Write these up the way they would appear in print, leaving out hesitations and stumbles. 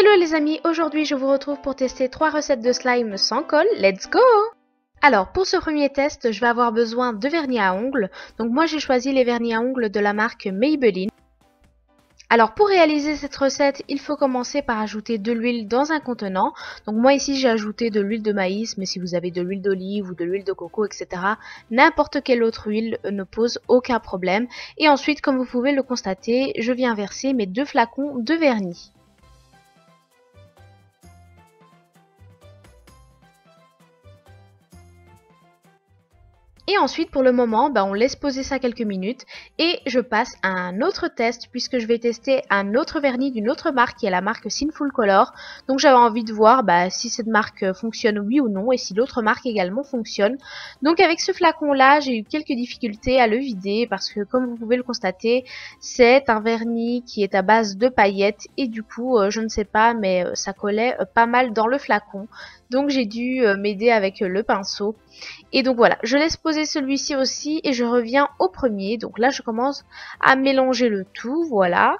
Hello les amis, aujourd'hui je vous retrouve pour tester 3 recettes de slime sans colle, let's go! Alors pour ce premier test, je vais avoir besoin de vernis à ongles, donc moi j'ai choisi les vernis à ongles de la marque Maybelline. Alors pour réaliser cette recette, il faut commencer par ajouter de l'huile dans un contenant. Donc moi ici j'ai ajouté de l'huile de maïs, mais si vous avez de l'huile d'olive ou de l'huile de coco, etc., n'importe quelle autre huile ne pose aucun problème. Et ensuite, comme vous pouvez le constater, je viens verser mes 2 flacons de vernis. Et ensuite, pour le moment, on laisse poser ça quelques minutes et je passe à un autre test puisque je vais tester un autre vernis d'une autre marque qui est la marque Sinful Color. Donc j'avais envie de voir si cette marque fonctionne oui ou non et si l'autre marque également fonctionne. Donc avec ce flacon là, j'ai eu quelques difficultés à le vider parce que comme vous pouvez le constater, c'est un vernis qui est à base de paillettes et du coup, je ne sais pas, mais ça collait pas mal dans le flacon. Donc j'ai dû m'aider avec le pinceau. Et donc voilà, je laisse poser celui-ci aussi et je reviens au premier. Donc là, je commence à mélanger le tout, voilà,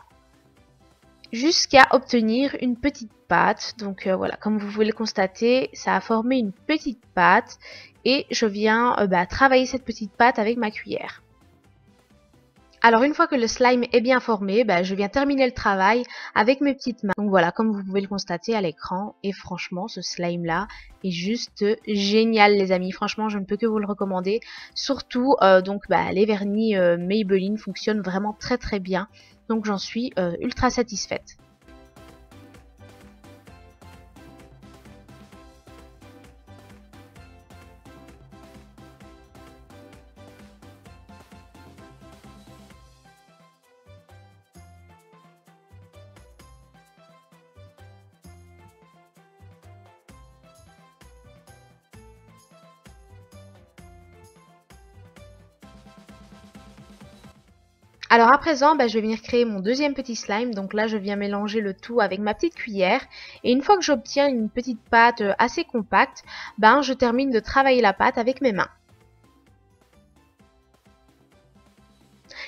jusqu'à obtenir une petite pâte. Donc voilà, comme vous pouvez le constater, ça a formé une petite pâte et je viens travailler cette petite pâte avec ma cuillère. Alors une fois que le slime est bien formé, je viens terminer le travail avec mes petites mains. Donc voilà, comme vous pouvez le constater à l'écran. Et franchement, ce slime là est juste génial les amis. Franchement, je ne peux que vous le recommander. Surtout, les vernis Maybelline fonctionnent vraiment très très bien. Donc j'en suis ultra satisfaite. Alors à présent, je vais venir créer mon deuxième petit slime. Donc là, je viens mélanger le tout avec ma petite cuillère. Et une fois que j'obtiens une petite pâte assez compacte, je termine de travailler la pâte avec mes mains.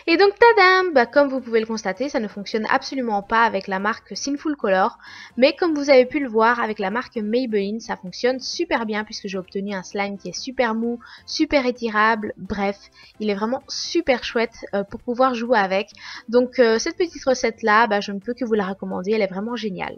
Et donc tadam, comme vous pouvez le constater, ça ne fonctionne absolument pas avec la marque Sinful Color. Mais comme vous avez pu le voir avec la marque Maybelline, ça fonctionne super bien puisque j'ai obtenu un slime qui est super mou, super étirable. Bref, il est vraiment super chouette pour pouvoir jouer avec. Donc cette petite recette là, je ne peux que vous la recommander, elle est vraiment géniale.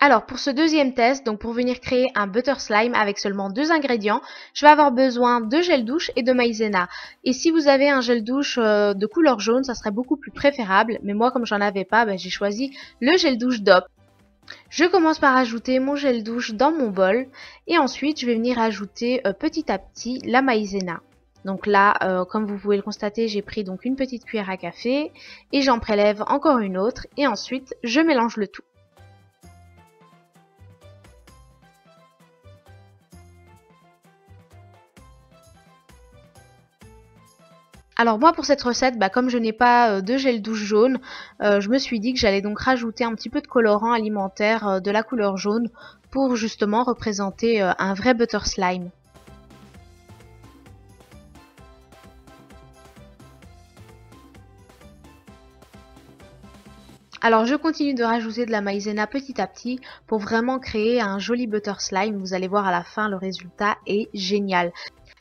Alors pour ce deuxième test, donc pour venir créer un butter slime avec seulement 2 ingrédients, je vais avoir besoin de gel douche et de maïzena. Et si vous avez un gel douche de couleur jaune, ça serait beaucoup plus préférable. Mais moi comme j'en avais pas, j'ai choisi le gel douche DOP. Je commence par ajouter mon gel douche dans mon bol et ensuite je vais venir ajouter petit à petit la maïzena. Donc là, comme vous pouvez le constater, j'ai pris donc une petite cuillère à café et j'en prélève encore une autre et ensuite je mélange le tout. Alors moi pour cette recette, comme je n'ai pas de gel douche jaune, je me suis dit que j'allais donc rajouter un petit peu de colorant alimentaire de la couleur jaune pour justement représenter un vrai butter slime. Alors je continue de rajouter de la maïzena petit à petit pour vraiment créer un joli butter slime. Vous allez voir à la fin, le résultat est génial.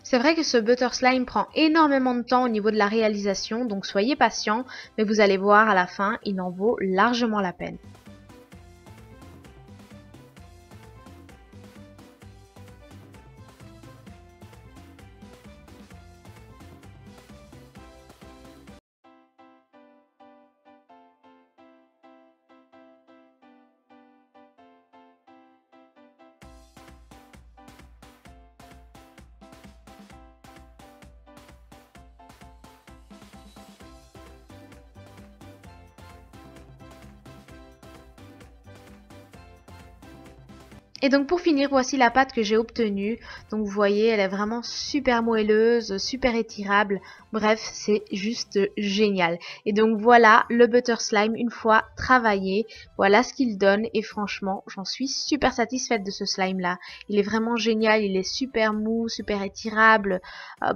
C'est vrai que ce butter slime prend énormément de temps au niveau de la réalisation, donc soyez patient, mais vous allez voir à la fin, il en vaut largement la peine. Et donc pour finir, voici la pâte que j'ai obtenue. Donc vous voyez, elle est vraiment super moelleuse, super étirable. Bref, c'est juste génial. Et donc voilà le butter slime une fois travaillé. Voilà ce qu'il donne et franchement, j'en suis super satisfaite de ce slime là. Il est vraiment génial, il est super mou, super étirable.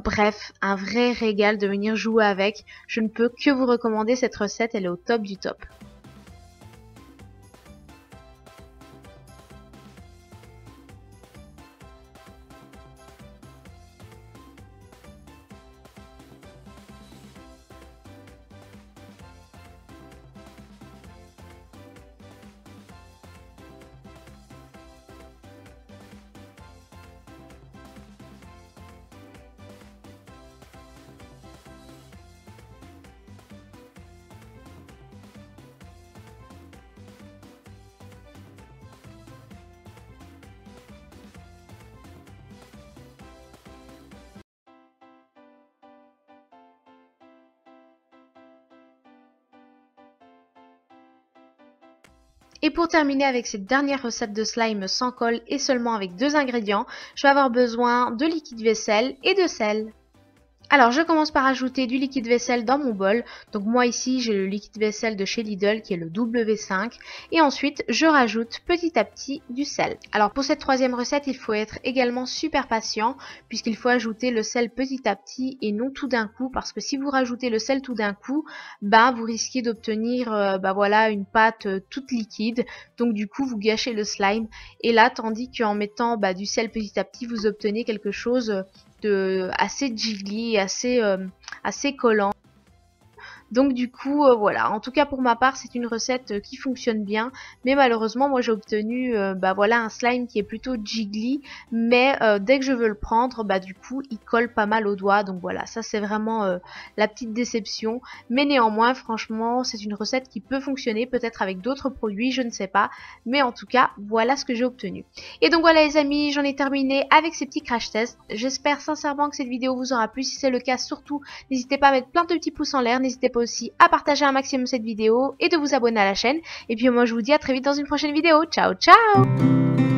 Bref, un vrai régal de venir jouer avec. Je ne peux que vous recommander cette recette, elle est au top du top. Et pour terminer avec cette dernière recette de slime sans colle et seulement avec 2 ingrédients, je vais avoir besoin de liquide vaisselle et de sel. Alors je commence par ajouter du liquide vaisselle dans mon bol. Donc moi ici j'ai le liquide vaisselle de chez Lidl qui est le W5. Et ensuite je rajoute petit à petit du sel. Alors pour cette troisième recette il faut être également super patient puisqu'il faut ajouter le sel petit à petit et non tout d'un coup. Parce que si vous rajoutez le sel tout d'un coup, vous risquez d'obtenir voilà, une pâte toute liquide. Donc du coup vous gâchez le slime. Et là tandis qu'en mettant du sel petit à petit vous obtenez quelque chose de assez jiggly, assez collant. Donc du coup, voilà. En tout cas pour ma part, c'est une recette qui fonctionne bien. Mais malheureusement, moi j'ai obtenu voilà, un slime qui est plutôt jiggly. Mais dès que je veux le prendre, du coup, il colle pas mal aux doigts. Donc voilà, ça c'est vraiment la petite déception. Mais néanmoins, franchement, c'est une recette qui peut fonctionner peut-être avec d'autres produits, je ne sais pas. Mais en tout cas, voilà ce que j'ai obtenu. Et donc voilà les amis, j'en ai terminé avec ces petits crash tests. J'espère sincèrement que cette vidéo vous aura plu. Si c'est le cas, surtout, n'hésitez pas à mettre plein de petits pouces en l'air. N'hésitez pas aussi à partager un maximum cette vidéo et de vous abonner à la chaîne. Et puis moi je vous dis à très vite dans une prochaine vidéo. Ciao ciao!